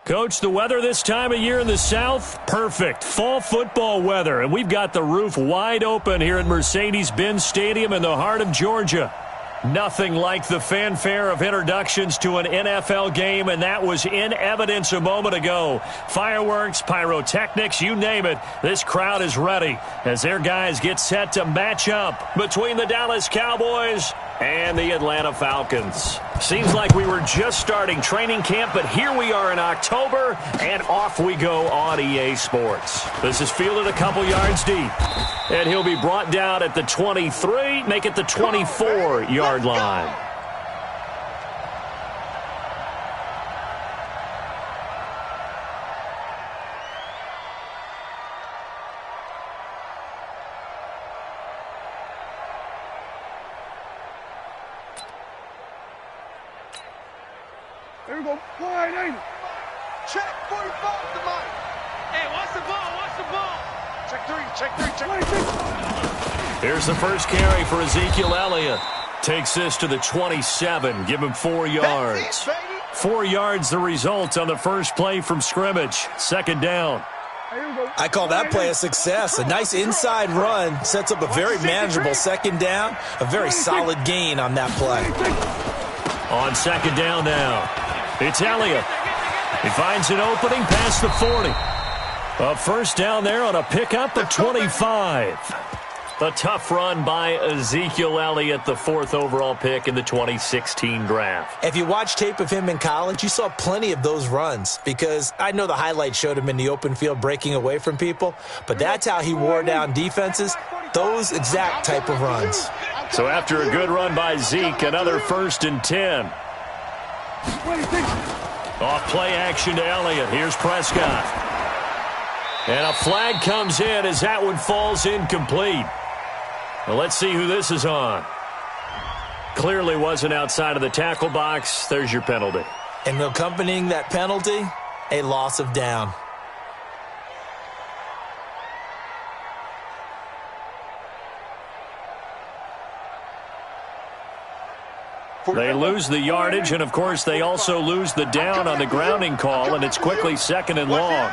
Coach, the weather this time of year in the South, perfect. Fall football weather, and we've got the roof wide open here at Mercedes-Benz Stadium in the heart of Georgia. Nothing like the fanfare of introductions to an NFL game, and that was in evidence a moment ago. Fireworks, pyrotechnics, you name it. This crowd is ready as their guys get set to match up between the Dallas Cowboys and the Atlanta Falcons. Seems like we were just starting training camp, but here we are in October, and off we go on EA Sports. This is fielded a couple yards deep, and he'll be brought down at the 23, make it the 24-yard line. There we go. Wide, ain't it? Check 45 to Mike. Hey, watch the ball. Watch the ball. Check three. Here's the first carry for Ezekiel Elliott. Takes this to the 27. Give him 4 yards. 4 yards the result on the first play from scrimmage. Second down. I call that play a success. A nice inside run sets up a very manageable second down. A very solid gain on that play. On second down now, it's Elliott. He finds an opening past the 40. A first down there on a pickup of 25. A tough run by Ezekiel Elliott, the 4th overall pick in the 2016 draft. If you watch tape of him in college, you saw plenty of those runs because I know the highlights showed him in the open field breaking away from people, but that's how he wore down defenses, those exact type of runs. So after a good run by Zeke, another 1st and 10. Off play action to Elliott. Here's Prescott. And a flag comes in as that one falls incomplete. Well, let's see who this is on. Clearly wasn't outside of the tackle box. There's your penalty. And accompanying that penalty, a loss of down. They lose the yardage, and, of course, they also lose the down on the grounding call, and it's quickly 2nd and long.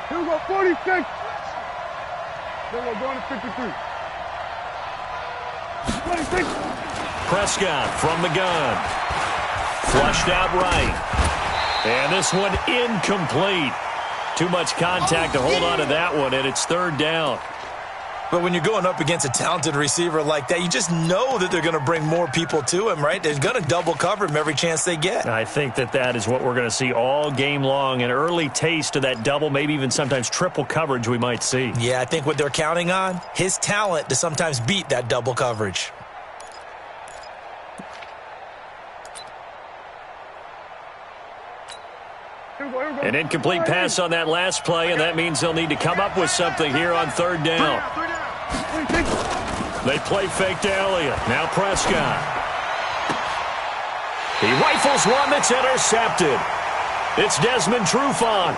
Here we go, 46. Then we're going to 53. 26. Prescott from the gun. Flushed out right. And this one incomplete. Too much contact to hold on to that one, and it's 3rd down. But when you're going up against a talented receiver like that, you just know that they're going to bring more people to him, right? They're going to double cover him every chance they get. I think that is what we're going to see all game long, an early taste of that double, maybe even sometimes triple coverage we might see. Yeah, I think what they're counting on, his talent to sometimes beat that double coverage. An incomplete pass on that last play, and that means they'll need to come up with something here on 3rd down. They play fake to Elliott. Now Prescott. He rifles one that's intercepted. It's Desmond Trufant.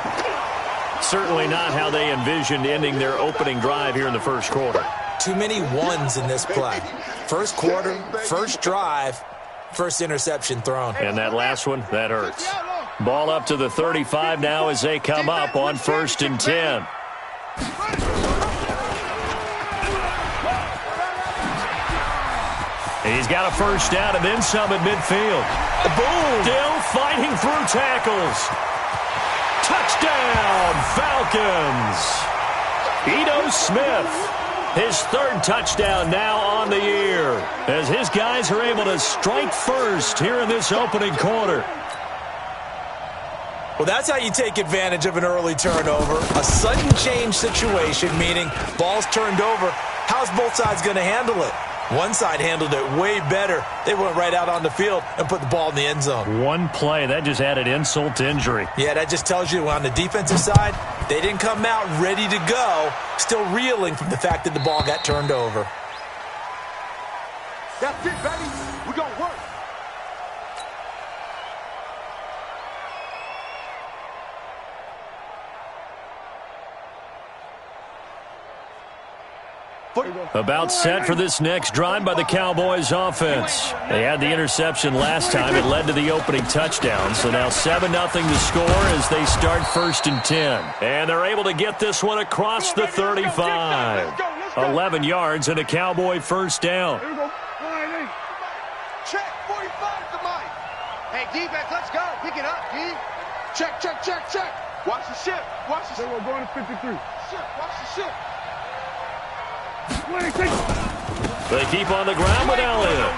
Certainly not how they envisioned ending their opening drive here in the first quarter. Too many ones in this play. First quarter, first drive, first interception thrown. And that last one, that hurts. Ball up to the 35 now as they come up on 1st and 10. He's got a first down and then some at midfield. Boom! Still fighting through tackles. Touchdown, Falcons! Ito Smith, his 3rd touchdown now on the year as his guys are able to strike first here in this opening quarter. Well, that's how you take advantage of an early turnover. A sudden change situation, meaning ball's turned over. How's both sides going to handle it? One side handled it way better. They went right out on the field and put the ball in the end zone. One play, that just added insult to injury. Yeah, that just tells you on the defensive side, they didn't come out ready to go, still reeling from the fact that the ball got turned over. That's it, baby. We're going to work. About set for this next drive by the Cowboys offense. They had the interception last time. It led to the opening touchdown. So now 7-0 the score as they start 1st and 10. And they're able to get this one across the 35. 11 yards and a Cowboy first down. Check, 45 to Mike. Hey, defense, let's go. Pick it up, D. Check, check, check, check. Watch the ship. Watch the ship. We're going to 53. Watch the ship. 26. They keep on the ground with Elliott.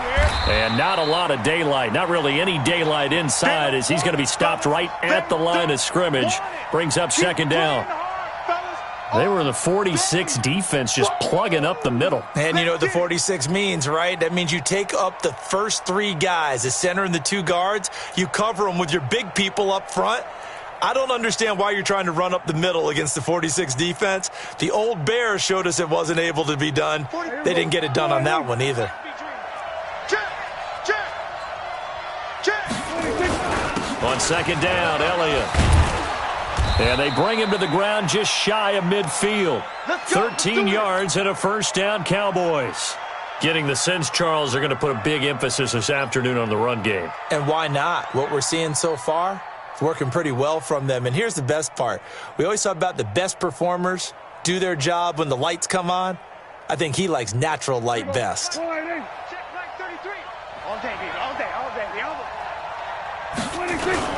And not a lot of daylight. Not really any daylight inside as he's going to be stopped right at the line of scrimmage. Brings up 2nd down. They were the 46 defense just plugging up the middle. And you know what the 46 means, right? That means you take up the first 3 guys, the center and the 2 guards. You cover them with your big people up front. I don't understand why you're trying to run up the middle against the 46 defense. The old Bears showed us it wasn't able to be done. They didn't get it done on that one either. On 2nd down, Elliott. And they bring him to the ground just shy of midfield. 13 yards and a first down, Cowboys. Getting the sense, Charles, they're going to put a big emphasis this afternoon on the run game. And why not? What we're seeing so far, it's working pretty well from them. And here's the best part. We always talk about the best performers do their job when the lights come on. I think he likes natural light best. Check flag 33. All day, baby. All day. All day. The elbow. 26.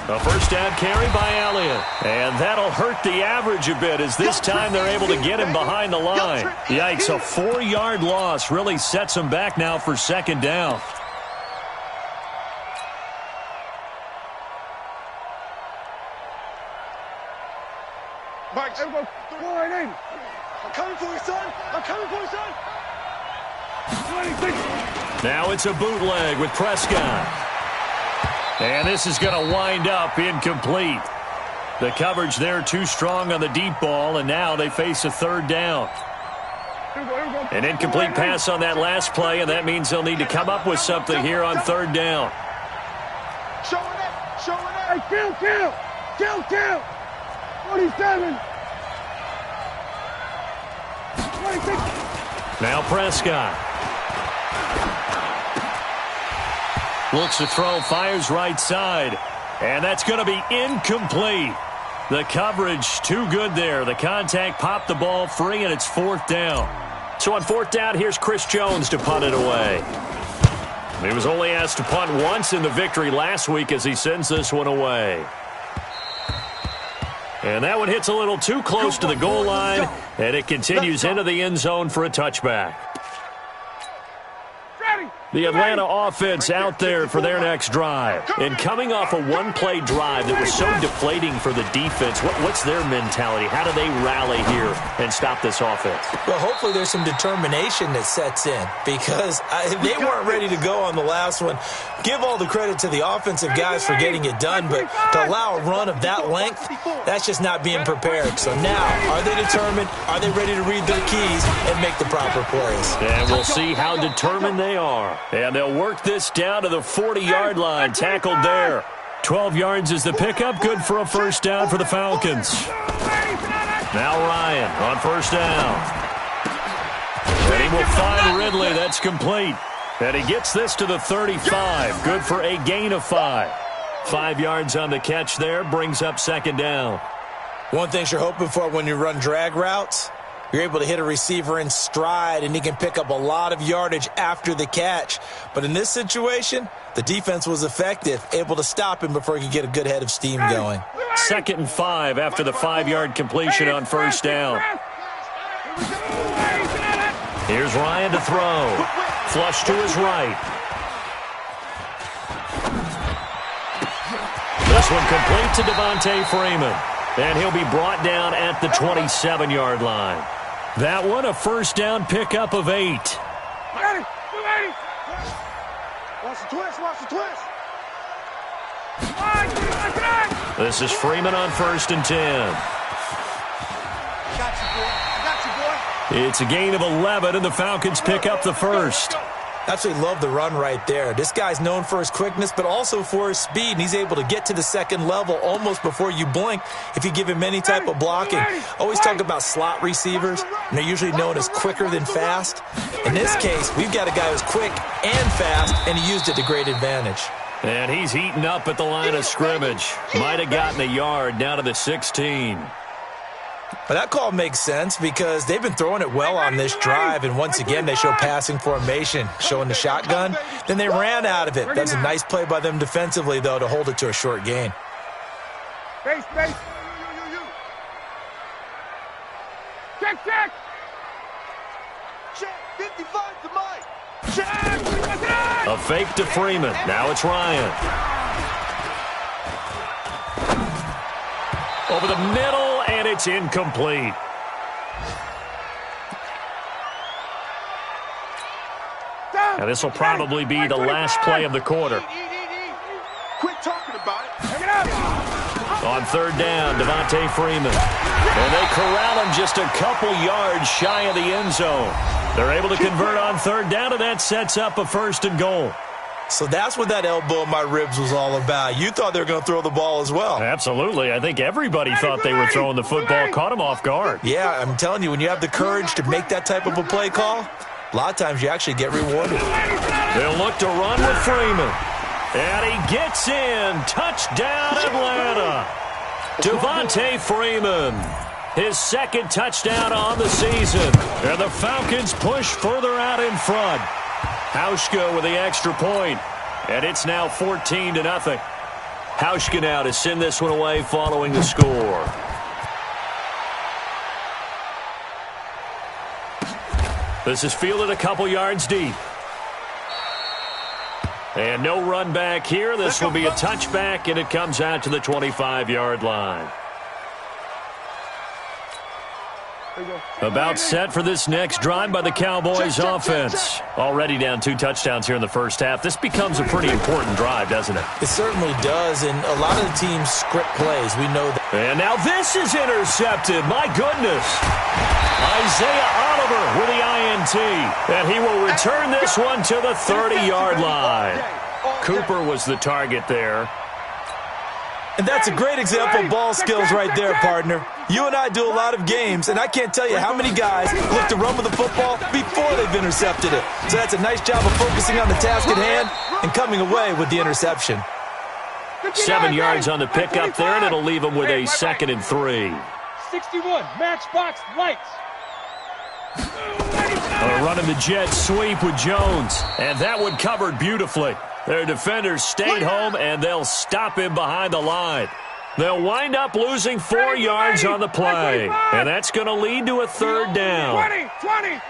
A first down carry by Elliott. And that'll hurt the average a bit as this time they're able to get him behind the line. Yikes, a 4-yard loss really sets him back now for 2nd down. Mike, I'm coming for you, son. I'm coming for you, son. 26. Now it's a bootleg with Prescott. And this is going to wind up incomplete. The coverage there too strong on the deep ball, and now they face a 3rd down. An incomplete pass on that last play, and that means they'll need to come up with something here on 3rd down. Showing it. Hey, kill. 47. 26. Now Prescott. Looks to throw, fires right side. And that's going to be incomplete. The coverage too good there. The contact popped the ball free, and it's 4th down. So on 4th down, here's Chris Jones to punt it away. He was only asked to punt once in the victory last week as he sends this one away. And that one hits a little too close to the goal line, and it continues into the end zone for a touchback. The Atlanta offense out there for their next drive. And coming off a one-play drive that was so deflating for the defense, what's their mentality? How do they rally here and stop this offense? Well, hopefully there's some determination that sets in because they weren't ready to go on the last one. Give all the credit to the offensive guys for getting it done, but to allow a run of that length, that's just not being prepared. So now, are they determined? Are they ready to read their keys and make the proper plays? And we'll see how determined they are. And they'll work this down to the 40-yard line, tackled there. 12 yards is the pickup, good for a first down for the Falcons. Now Ryan on first down. And he will find Ridley, that's complete. And he gets this to the 35, good for a gain of 5. 5 yards on the catch there, brings up second down. One thing you're hoping for when you run drag routes, you're able to hit a receiver in stride, and he can pick up a lot of yardage after the catch. But in this situation, the defense was effective, able to stop him before he could get a good head of steam going. 2nd and 5 after the 5-yard completion on first down. Here's Ryan to throw. Flush to his right. This one complete to Devontae Freeman. And he'll be brought down at the 27-yard line. That one, a first down pickup of 8. Watch the twist, watch the twist. This is Freeman on 1st and 10. Got you, boy. It's a gain of 11, and the Falcons pick up the first. Absolutely love the run right there. This guy's known for his quickness, but also for his speed, and he's able to get to the second level almost before you blink if you give him any type of blocking. Always talk about slot receivers, and they're usually known as quicker than fast. In this case, we've got a guy who's quick and fast, and he used it to great advantage. And he's heating up at the line of scrimmage. Might have gotten a yard down to the 16. But that call makes sense because they've been throwing it well on this drive, and once again they show passing formation, showing the shotgun. Then they ran out of it. That was a nice play by them defensively, though, to hold it to a short gain. Base. Check. Check. 55 to Mike. Check. A fake to Freeman. Now it's Ryan. Over the middle, and it's incomplete. And this will probably be the last play of the quarter. Quit talking about it. Pick it up. On third down, Devontae Freeman. And they corral him just a couple yards shy of the end zone. They're able to convert on third down, and that sets up a 1st and goal. So that's what that elbow in my ribs was all about. You thought they were going to throw the ball as well. Absolutely. I think everybody thought they were throwing the football, caught him off guard. Yeah, I'm telling you, when you have the courage to make that type of a play call, a lot of times you actually get rewarded. They'll look to run with Freeman. And he gets in. Touchdown, Atlanta. Devontae Freeman. His 2nd touchdown on the season. And the Falcons push further out in front. Hauschka with the extra point, and it's now 14-0. Hauschka now to send this one away following the score. This is fielded a couple yards deep. And no run back here. This will be a touchback, and it comes out to the 25-yard line. About set for this next drive by the Cowboys offense. Already down 2 touchdowns here in the first half. This becomes a pretty important drive, doesn't it? It certainly does, and a lot of the teams script plays. We know that. And now this is intercepted. My goodness. Isaiah Oliver with the INT. And he will return this one to the 30-yard line. Cooper was the target there. And that's a great example of ball skills right there, partner. You and I do a lot of games, and I can't tell you how many guys look to run with the football before they've intercepted it. So that's a nice job of focusing on the task at hand and coming away with the interception. 7 yards on the pickup there, and it'll leave him with a 2nd and 3. 61, matchbox lights. Running the jet sweep with Jones, and that one covered beautifully. Their defenders stayed home, and they'll stop him behind the line. They'll wind up losing 4 yards on the play, and that's going to lead to a 3rd down. 20.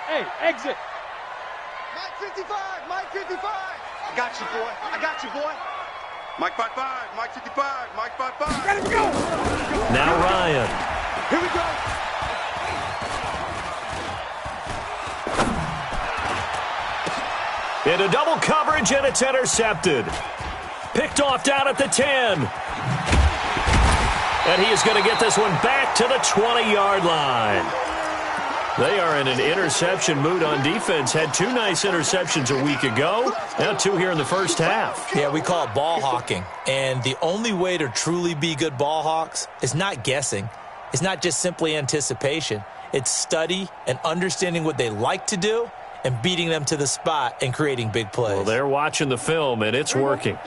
Hey, exit. Mike 55, Mike 55. I got you, boy. Mike 55, Mike 55, Mike 55. Let's go. Now Ryan. Here we go. Into double coverage, and it's intercepted. Picked off down at the 10. And he is going to get this one back to the 20-yard line. They are in an interception mood on defense. Had 2 nice interceptions a week ago. Now 2 here in the first half. Yeah, we call it ball hawking. And the only way to truly be good ball hawks is not guessing. It's not just simply anticipation. It's study and understanding what they like to do and beating them to the spot and creating big plays. Well, they're watching the film, and it's working.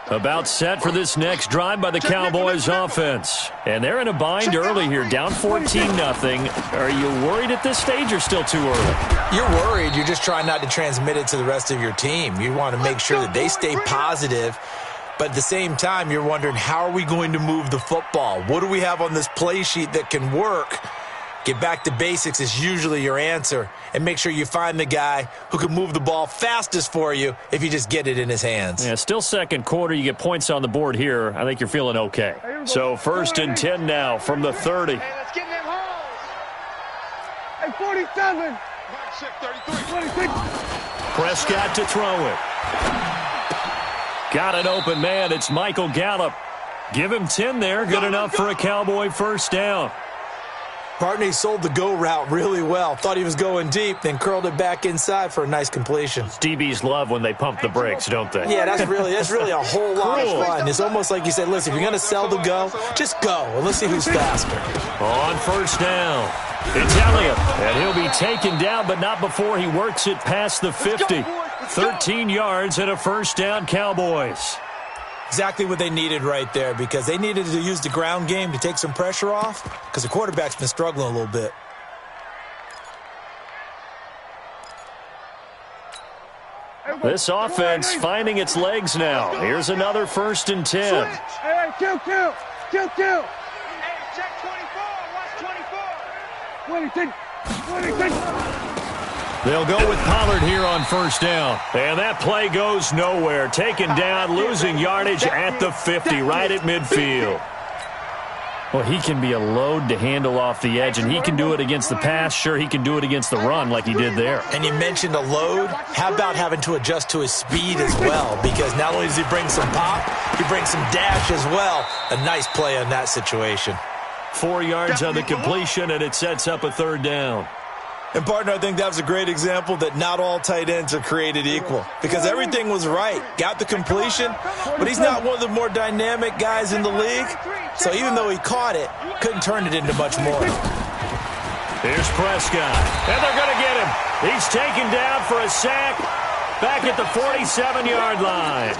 About set for this next drive by the Cowboys offense. And they're in a bind early here, down 14-0. Are you worried at this stage or still too early? You're worried. You're just trying not to transmit it to the rest of your team. You want to make sure that they stay positive. But at the same time, you're wondering, how are we going to move the football? What do we have on this play sheet that can work? Get back to basics is usually your answer, and make sure you find the guy who can move the ball fastest for you if you just get it in his hands. Yeah, still second quarter. You get points on the board here. I think you're feeling okay. So 1st and 10 now from the 30. Hey, let's get in them holes. Hey, 47. Mike check 33. 26. Prescott to throw it. Got an open man. It's Michael Gallup. Give him 10 there. Good enough for a Cowboy 1st down. Partner, he sold the go route really well. Thought he was going deep, then curled it back inside for a nice completion. DBs love when they pump the brakes, don't they? Yeah, that's really a whole lot of fun. It's almost like you said, listen, if you're going to sell the go, just go, and let's see who's faster. On first down, it's Elliott, and he'll be taken down, but not before he works it past the 50. 13 yards and a first down, Cowboys. Exactly what they needed right there, because they needed to use the ground game to take some pressure off, because the quarterback's been struggling a little bit. This offense finding its legs now. Here's another 1st and 10. Hey, kill. Hey, check 24. Watch 24. 26. They'll go with Pollard here on first down. And that play goes nowhere. Taken down, losing yardage at the 50, right at midfield. Well, he can be a load to handle off the edge, and he can do it against the pass. Sure, he can do it against the run like he did there. And you mentioned a load. How about having to adjust to his speed as well? Because not only does he bring some pop, he brings some dash as well. A nice play on that situation. 4 yards on the completion, and it sets up a 3rd down. And, partner, I think that was a great example that not all tight ends are created equal, because everything was right. Got the completion, but he's not one of the more dynamic guys in the league. So even though he caught it, couldn't turn it into much more. Here's Prescott, and they're going to get him. He's taken down for a sack back at the 47-yard line.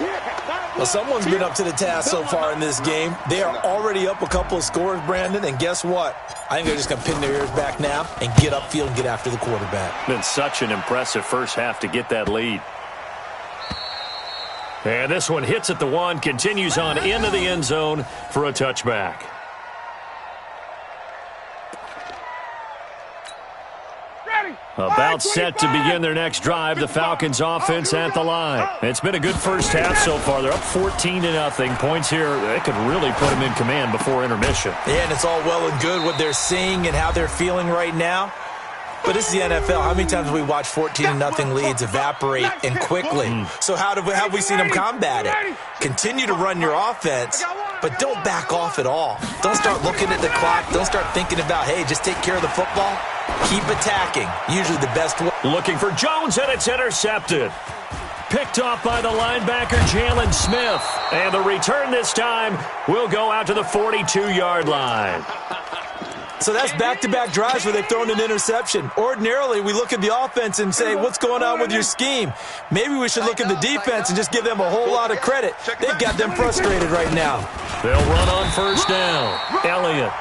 Well, someone's been up to the task so far in this game. They are already up a couple of scores, Brandon, and guess what? I think they're just going to pin their ears back now and get upfield and get after the quarterback. Been such an impressive first half to get that lead. And this one hits at the 1, continues on into the end zone for a touchback. About set to begin their next drive, the Falcons offense at the line. It's been a good first half so far. They're up 14-0. Points here, they could really put them in command before intermission. Yeah, and it's all well and good what they're seeing and how they're feeling right now. But this is the NFL. How many times have we watched 14-0 leads evaporate and quickly? So how have we seen them combat it? Continue to run your offense, but don't back off at all. Don't start looking at the clock. Don't start thinking about, hey, just take care of the football. Keep attacking. Usually the best way. Looking for Jones, and it's intercepted. Picked off by the linebacker, Jalen Smith. And the return this time will go out to the 42-yard line. So that's back-to-back drives where they've thrown an interception. Ordinarily, we look at the offense and say, what's going on with your scheme? Maybe we should look at the defense and just give them a whole lot of credit. They've got them frustrated right now. They'll run on first down. Elliott.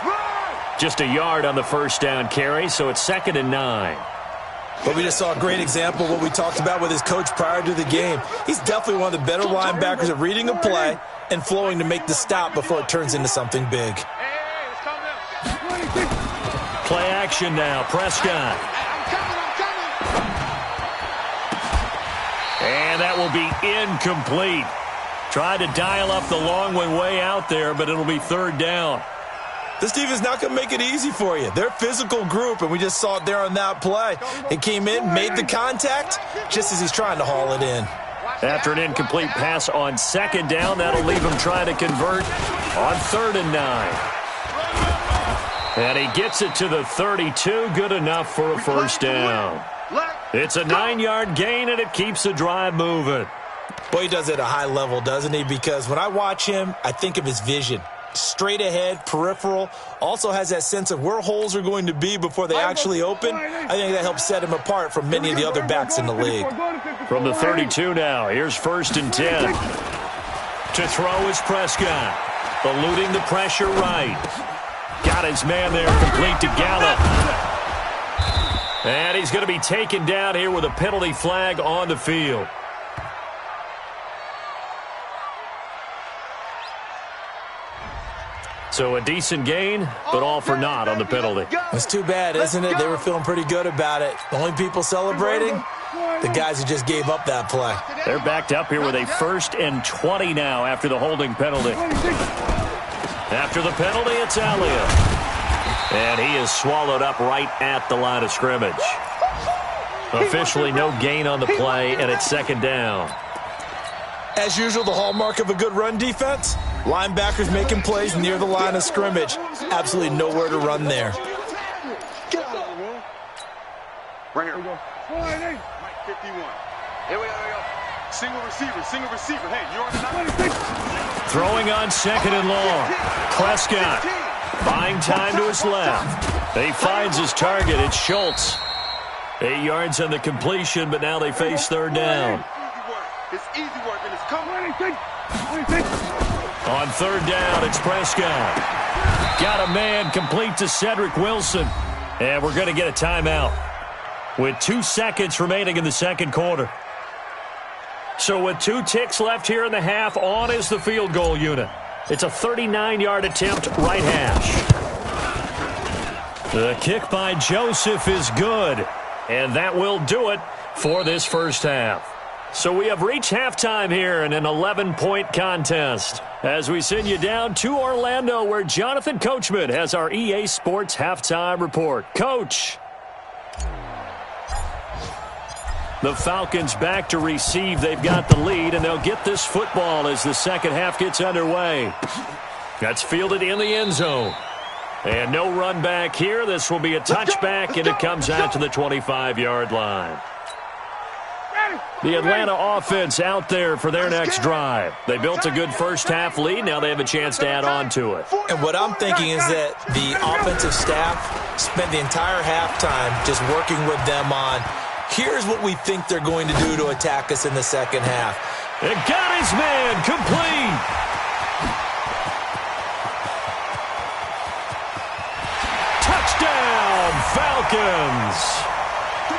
Just a yard on the first down carry, so it's 2nd and 9. But we just saw a great example of what we talked about with his coach prior to the game. He's definitely one of the better linebackers at reading a play and flowing to make the stop before it turns into something big. Play action now, Prescott. And that will be incomplete. Tried to dial up the long way out there, but it'll be 3rd down. This team is not going to make it easy for you. They're a physical group, and we just saw it there on that play. He came in, made the contact, just as he's trying to haul it in. After an incomplete pass on 2nd down, that'll leave him trying to convert on 3rd and 9. And he gets it to the 32, good enough for a first down. It's a 9-yard gain, and it keeps the drive moving. Boy, he does it at a high level, doesn't he? Because when I watch him, I think of his vision. Straight ahead, peripheral, also has that sense of where holes are going to be before they actually open. I think that helps set him apart from many of the other backs in the league. From the 32 now, here's 1st and 10. To throw is Prescott. Eluding the pressure right. Got his man there, complete to Gallup. And he's going to be taken down here with a penalty flag on the field. So a decent gain, but all for naught on the penalty. It's too bad, isn't it? They were feeling pretty good about it. The only people celebrating, the guys who just gave up that play. They're backed up here with a 1st and 20 now after the holding penalty. After the penalty, it's Elliott. And he is swallowed up right at the line of scrimmage. Officially no gain on the play, and it's 2nd down. As usual, the hallmark of a good run defense, linebackers making plays near the line of scrimmage. Absolutely nowhere to run there. Right here. Mike 51. Here we go. Single receiver. Hey, you're on the 9. Throwing on second and long. Prescott buying time to his left. He finds his target. It's Schultz. 8 yards on the completion, but now they face third down. It's easy work, and it's coming. On third down, it's Prescott. Got a man complete to Cedric Wilson. And we're going to get a timeout with 2 seconds remaining in the second quarter. So with 2 ticks left here in the half, on is the field goal unit. It's a 39-yard attempt, right hash. The kick by Joseph is good. And that will do it for this first half. So we have reached halftime here in an 11-point contest as we send you down to Orlando, where Jonathan Coachman has our EA Sports halftime report. Coach. The Falcons back to receive. They've got the lead, and they'll get this football as the second half gets underway. That's fielded in the end zone. And no run back here. This will be a touchback, and it comes out to the 25-yard line. The Atlanta offense out there for their next drive. They built a good first-half lead. Now they have a chance to add on to it. And what I'm thinking is that the offensive staff spent the entire halftime just working with them on, here's what we think they're going to do to attack us in the second half. It got his man complete. Touchdown, Falcons.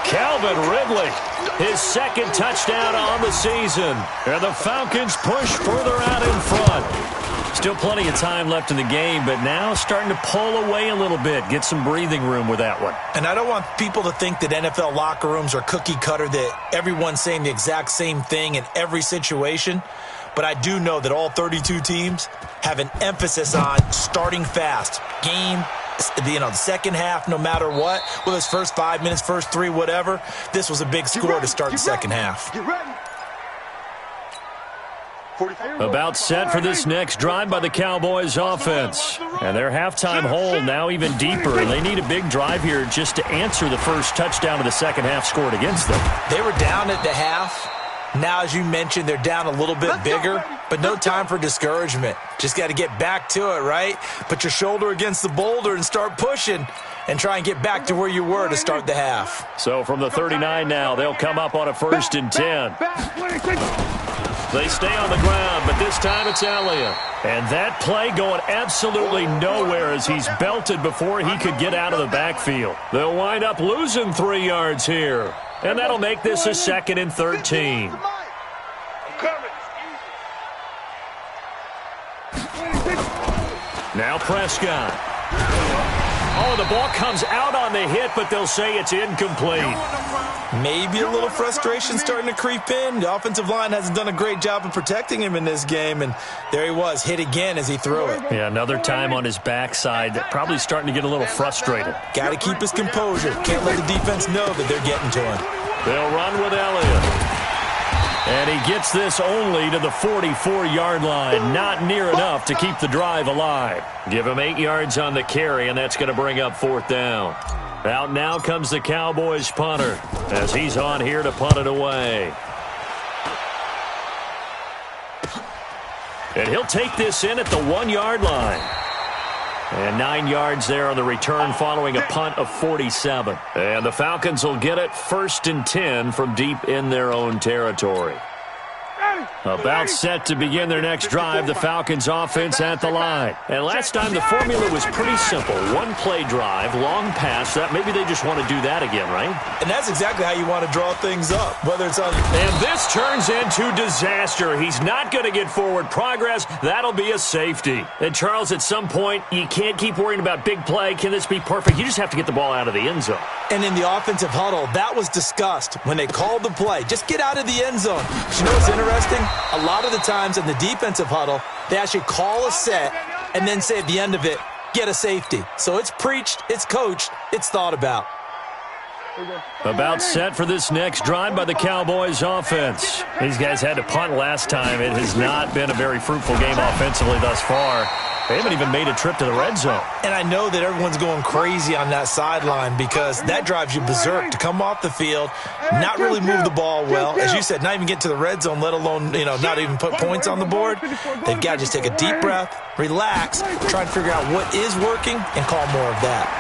Calvin Ridley, his second touchdown on the season. And the Falcons push further out in front. Still plenty of time left in the game, but now starting to pull away a little bit. Get some breathing room with that one. And I don't want people to think that NFL locker rooms are cookie cutter, that everyone's saying the exact same thing in every situation. But I do know that all 32 teams have an emphasis on starting fast. The second half, no matter what, whether it's first 5 minutes, first 3, whatever, this was a big score to start the second half. About set for this next drive by the Cowboys offense. And their halftime hole now even deeper, and they need a big drive here just to answer the first touchdown of the second half scored against them. They were down at the half. Now, as you mentioned, they're down a little bit bigger, but no time for discouragement. Just got to get back to it, right? Put your shoulder against the boulder and start pushing and try and get back to where you were to start the half. So from the 39 now, they'll come up on a 1st and 10. They stay on the ground, but this time it's Elliott. And that play going absolutely nowhere as he's belted before he could get out of the backfield. They'll wind up losing 3 yards here. And that'll make this a 2nd and 13. Now Prescott. Oh, the ball comes out on the hit, but they'll say it's incomplete. Maybe a little frustration starting to creep in. The offensive line hasn't done a great job of protecting him in this game, and there he was, hit again as he threw it. Yeah, another time on his backside, probably starting to get a little frustrated. Got to keep his composure. Can't let the defense know that they're getting to him. They'll run with Elliott. And he gets this only to the 44-yard line. Not near enough to keep the drive alive. Give him 8 yards on the carry, and that's going to bring up 4th down. Out now comes the Cowboys punter as he's on here to punt it away. And he'll take this in at the 1-yard line. And 9 yards there on the return following a punt of 47. And the Falcons will get it 1st and 10 from deep in their own territory. About set to begin their next drive, the Falcons offense at the line. And last time the formula was pretty simple. 1-play drive, long pass. That maybe they just want to do that again, right? And that's exactly how you want to draw things up, whether it's on... And this turns into disaster. He's not going to get forward progress. That'll be a safety. And Charles, at some point, you can't keep worrying about big play. Can this be perfect? You just have to get the ball out of the end zone. And in the offensive huddle, that was discussed when they called the play. Just get out of the end zone. But you know what's interesting? A lot of the times in the defensive huddle, they actually call a set and then say at the end of it, get a safety. So it's preached, it's coached, it's thought about. About set for this next drive by the Cowboys offense. These guys had to punt last time. It has not been a very fruitful game offensively thus far. They haven't even made a trip to the red zone. And I know that everyone's going crazy on that sideline because that drives you berserk to come off the field, not really move the ball well. As you said, not even get to the red zone, let alone, not even put points on the board. They've got to just take a deep breath, relax, try and figure out what is working, and call more of that.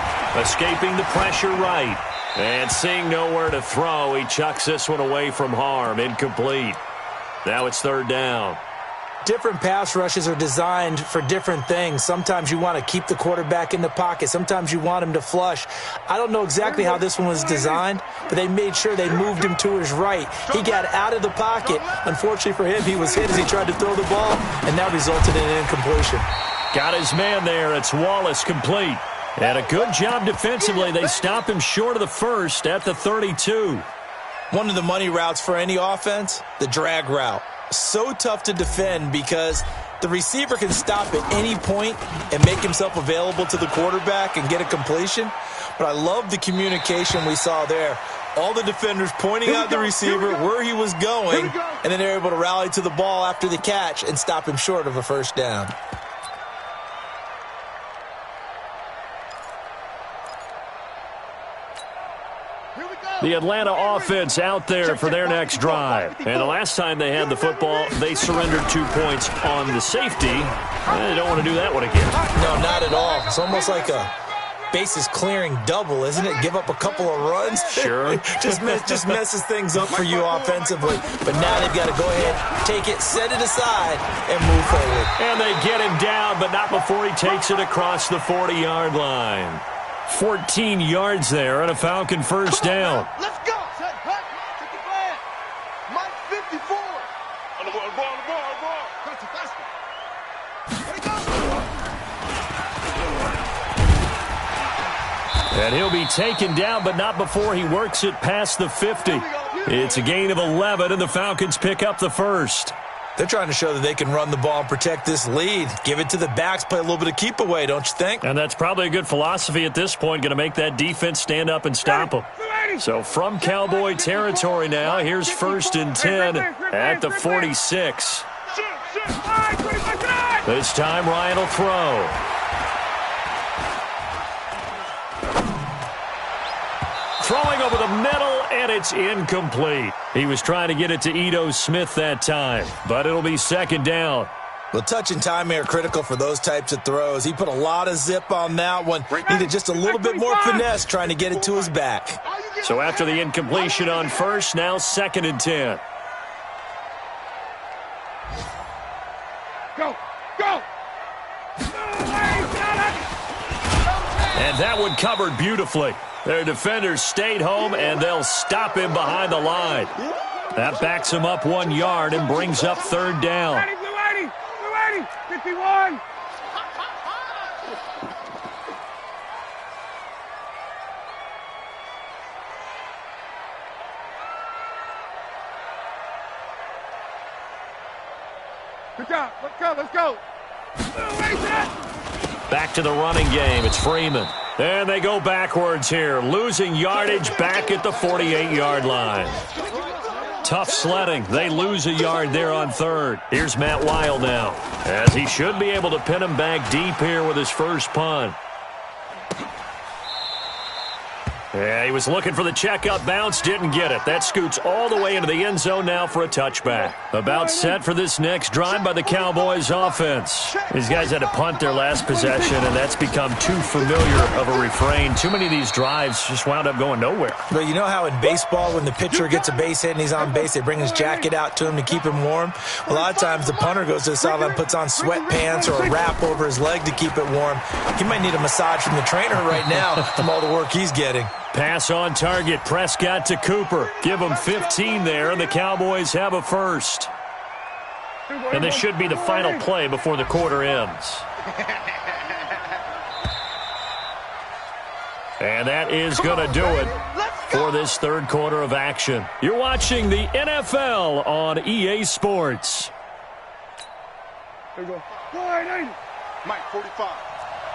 Escaping the pressure right. And seeing nowhere to throw, he chucks this one away from harm. Incomplete. Now it's third down. Different pass rushes are designed for different things. Sometimes you want to keep the quarterback in the pocket. Sometimes you want him to flush. I don't know exactly how this one was designed, but they made sure they moved him to his right. He got out of the pocket. Unfortunately for him, he was hit as he tried to throw the ball, and that resulted in an incompletion. Got his man there. It's Wallace complete. And a good job defensively. They stop him short of the first at the 32. One of the money routes for any offense, the drag route. So tough to defend because the receiver can stop at any point and make himself available to the quarterback and get a completion. But I love the communication we saw there. All the defenders pointing out the receiver where he was going, and then they're able to rally to the ball after the catch and stop him short of a first down. The Atlanta offense out there for their next drive. And the last time they had the football, they surrendered 2 points on the safety. They don't want to do that one again. No, not at all. It's almost like a bases clearing double, isn't it? Give up a couple of runs. Sure. just messes things up for you offensively. But now they've got to go ahead, take it, set it aside, and move forward. And they get him down, but not before he takes it across the 40-yard line. 14 yards there and a Falcon first down. Let's go. Set, hut. Take your plan. Mike 54. On the ball. Faster. Let it go. And he'll be taken down, but not before he works it past the 50. It's a gain of 11, and the Falcons pick up the first. They're trying to show that they can run the ball and protect this lead. Give it to the backs, play a little bit of keep away, don't you think? And that's probably a good philosophy at this point, going to make that defense stand up and stop them. So from Cowboy territory now, here's 1st and 10 at the 46. This time Ryan will throw. Throwing over the middle, and it's incomplete. He was trying to get it to Ito Smith that time, but it'll be second down. Well, touch and time are critical for those types of throws. He put a lot of zip on that one. Needed just a little bit more finesse trying to get it to his back. So after the incompletion on first, now 2nd and 10. Go. And that one covered beautifully. Their defenders stayed home, and they'll stop him behind the line. That backs him up 1 yard and brings up third down. Blue 80, 51. Good job. Let's go. Back to the running game. It's Freeman. And they go backwards here, losing yardage back at the 48-yard line. Tough sledding. They lose a yard there on third. Here's Matt Wild now, as he should be able to pin him back deep here with his first punt. Yeah, he was looking for the checkup bounce, didn't get it. That scoots all the way into the end zone now for a touchback. About set for this next drive by the Cowboys offense. These guys had to punt their last possession, and that's become too familiar of a refrain. Too many of these drives just wound up going nowhere. But you know how in baseball, when the pitcher gets a base hit and he's on base, they bring his jacket out to him to keep him warm? A lot of times the punter goes to the sideline, puts on sweatpants or a wrap over his leg to keep it warm. He might need a massage from the trainer right now from all the work he's getting. Pass on target, Prescott to Cooper. Give him 15 there, and the Cowboys have a first. And this should be the final play before the quarter ends. And that is going to do it for this third quarter of action. You're watching the NFL on EA Sports. There you go. Mike 45.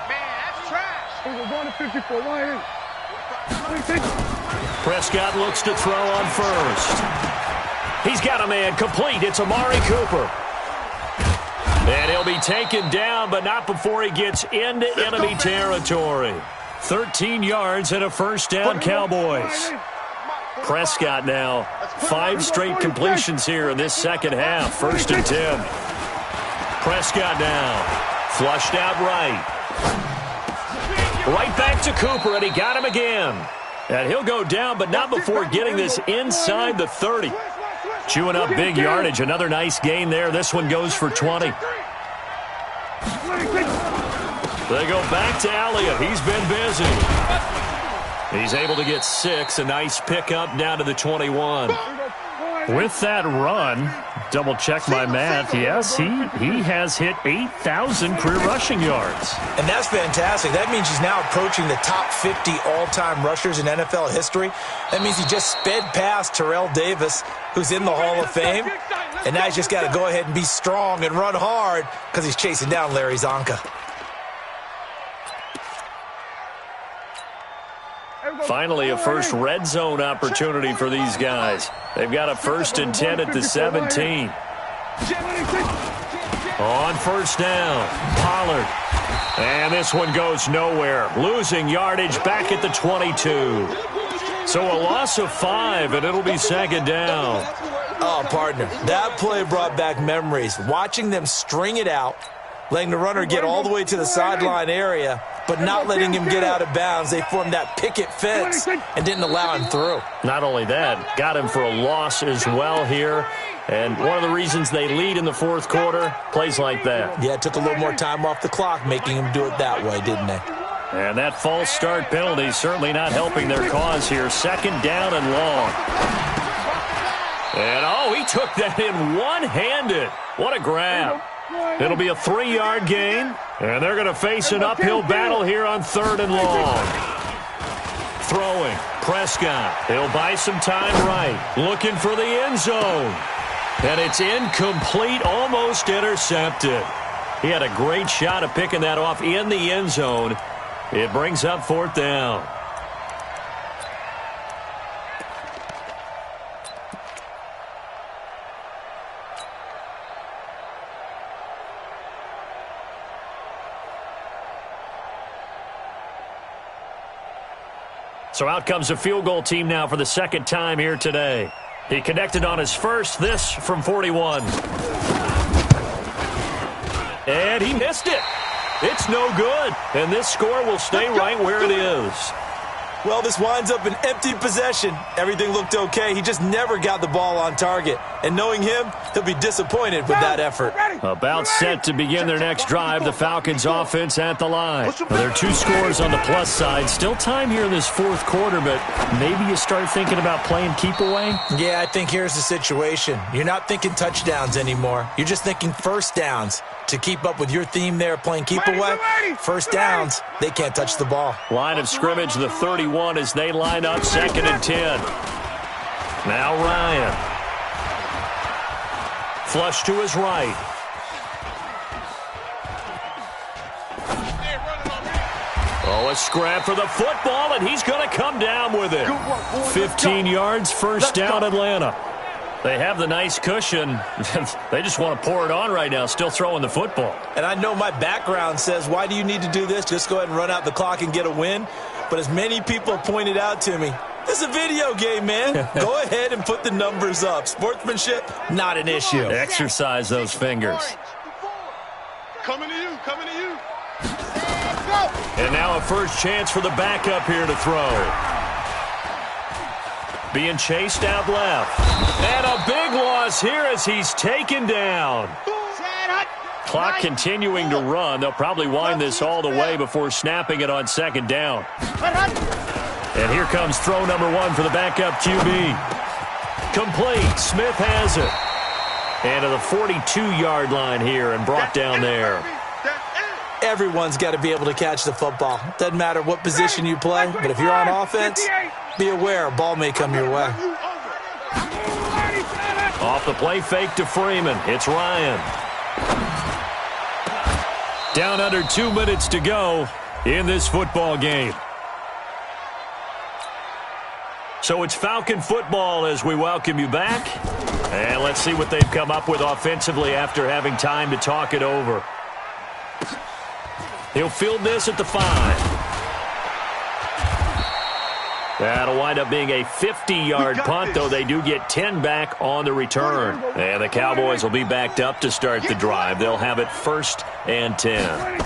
Man, that's trash. There you go. Going to 54. 180. Prescott looks to throw on first. He's got a man complete. It's Amari Cooper. And he'll be taken down, but not before he gets into enemy territory. 13 yards and a first down, Cowboys. Prescott now, 5 straight completions here in this second half. 1st and 10. Prescott now, flushed out right. Right back to Cooper, and he got him again. And he'll go down, but not before getting this inside the 30. Chewing up big yardage. Another nice gain there. This one goes for 20. They go back to Elliott. He's been busy. He's able to get 6. A nice pickup down to the 21. With that run, double-check my math, yes, he has hit 8,000 career rushing yards. And that's fantastic. That means he's now approaching the top 50 all-time rushers in NFL history. That means he just sped past Terrell Davis, who's in the Hall of Fame. And now he's just got to go ahead and be strong and run hard because he's chasing down Larry Zonka. Finally, a first red zone opportunity for these guys. They've got a 1st and 10 at the 17. On first down, Pollard. And this one goes nowhere. Losing yardage back at the 22. So a loss of 5, and it'll be 2nd down. Oh, partner, that play brought back memories. Watching them string it out, letting the runner get all the way to the sideline area, but not letting him get out of bounds. They formed that picket fence and didn't allow him through. Not only that, got him for a loss as well here. And one of the reasons they lead in the 4th quarter, plays like that. Yeah, it took a little more time off the clock, making him do it that way, didn't they? And that false start penalty certainly not helping their cause here. 2nd down and long. And, he took that in one-handed. What a grab. It'll be a 3-yard gain, and they're going to face an uphill battle here on 3rd and long. Throwing, Prescott. He'll buy some time right. Looking for the end zone. And it's incomplete, almost intercepted. He had a great shot at picking that off in the end zone. It brings up 4th down. So out comes a field goal team now for the 2nd time here today. He connected on his first, this from 41. And he missed it. It's no good. And this score will stay right where it is. Well, this winds up an empty possession. Everything looked okay. He just never got the ball on target. And knowing him, he'll be disappointed with that effort. About set to begin their next drive, the Falcons offense at the line. Well, there are 2 scores on the plus side. Still time here in this 4th quarter, but maybe you start thinking about playing keep away? Yeah, I think here's the situation. You're not thinking touchdowns anymore. You're just thinking first downs. To keep up with your theme there, playing keep away, first downs, they can't touch the ball. Line of scrimmage, the 31 as they line up 2nd and 10. Now Ryan. Flush to his right. Oh, a scrap for the football, and he's going to come down with it. 15 yards, first down, Atlanta. They have the nice cushion. They just want to pour it on right now, still throwing the football. And I know my background says, why do you need to do this? Just go ahead and run out the clock and get a win. But as many people pointed out to me, this is a video game, man. Go ahead and put the numbers up. Sportsmanship, not an issue. Exercise those fingers. Coming to you, coming to you. And now a first chance for the backup here to throw. Being chased out left. And a big loss here as he's taken down. Clock continuing to run. They'll probably wind this all the way before snapping it on 2nd down. And here comes throw number 1 for the backup QB. Complete. Smith has it. And to the 42-yard line here and brought down there. Everyone's got to be able to catch the football. Doesn't matter what position you play, but if you're on offense, be aware a ball may come your way. Off the play fake to Freeman. It's Ryan. Down under 2 minutes to go in this football game. So it's Falcon football as we welcome you back. And let's see what they've come up with offensively after having time to talk it over. He'll field this at the 5. That'll wind up being a 50-yard punt, though they do get 10 back on the return. And the Cowboys will be backed up to start the drive. They'll have it 1st and 10.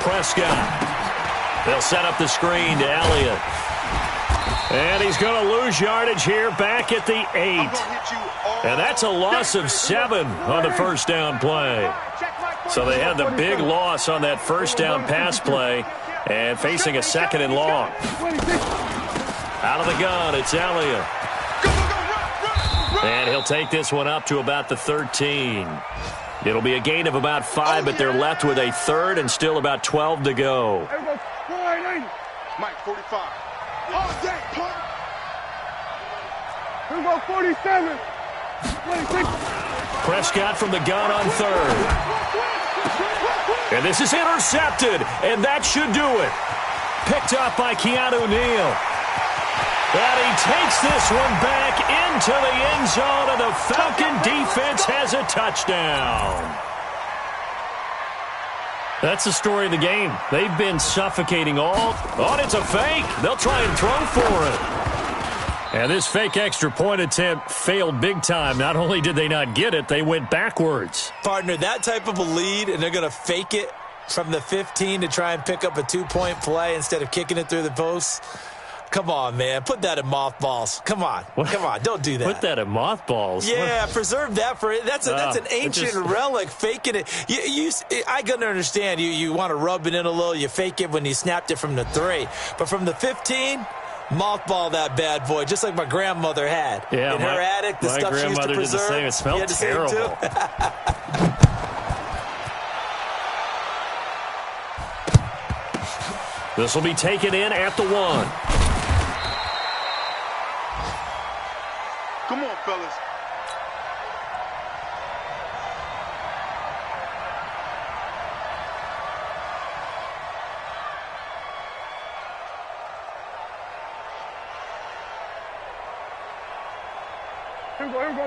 Prescott. They'll set up the screen to Elliott. And he's going to lose yardage here back at the 8. And that's a loss of 7 on the first down play. So they had the big loss on that first down pass play and facing a 2nd and long. Out of the gun, it's Elliott. And he'll take this one up to about the 13. It'll be a gain of about 5, but they're left with a 3rd and still about 12 to go. Mike, 45. Oh, dang, punt. Here we go, 47. 26. Prescott from the gun on 3rd. And this is intercepted, and that should do it. Picked up by Keanu Neal. And he takes this one back into the end zone, and the Falcon defense has a touchdown. That's the story of the game. They've been suffocating all. Oh, it's a fake. They'll try and throw for it. And this fake extra point attempt failed big time. Not only did they not get it, they went backwards. Partner, that type of a lead, and they're going to fake it from the 15 to try and pick up a 2-point play instead of kicking it through the posts. Come on, man. Put that in mothballs. Come on. Come on. Don't do that. Put that in mothballs? Yeah, preserve that for it. That's an ancient relic, faking it. I can understand. You want to rub it in a little. You fake it when you snapped it from the 3. But from the 15, mothball that bad boy, just like my grandmother had. Yeah, in her attic, the stuff she used to preserve. Did the same. It smelled terrible. This will be taken in at the 1. Come on, fellas.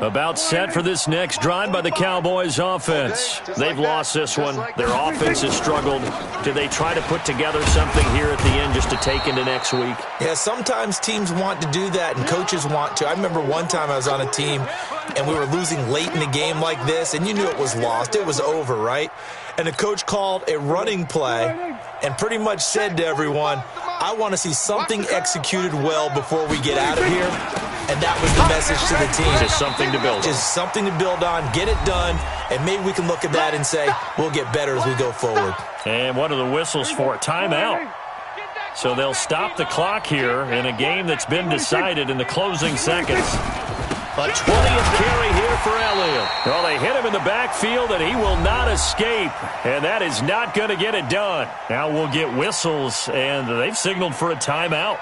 About set for this next drive by the Cowboys offense. They've lost this one. Their offense has struggled. Do they try to put together something here at the end just to take into next week? Yeah, sometimes teams want to do that and coaches want to. I remember one time I was on a team and we were losing late in the game like this, and you knew it was lost. It was over, right? And the coach called a running play and pretty much said to everyone, I want to see something executed well before we get out of here. And that was the message to the team. Just something to build on. Just something to build on, get it done, and maybe we can look at that and say, we'll get better as we go forward. And what are the whistles for? Timeout. So they'll stop the clock here in a game that's been decided in the closing seconds. A 20th carry here for Elliott. Well, they hit him in the backfield, and he will not escape. And that is not going to get it done. Now we'll get whistles, and they've signaled for a timeout.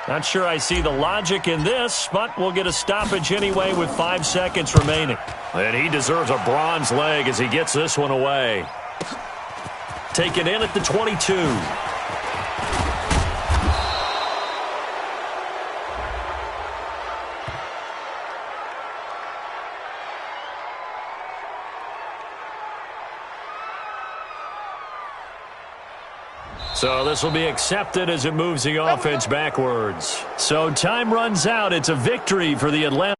Not sure I see the logic in this, but we'll get a stoppage anyway with 5 seconds remaining. And he deserves a bronze leg as he gets this one away. Taken in at the 22. So this will be accepted as it moves the offense backwards. So time runs out. It's a victory for the Atlanta.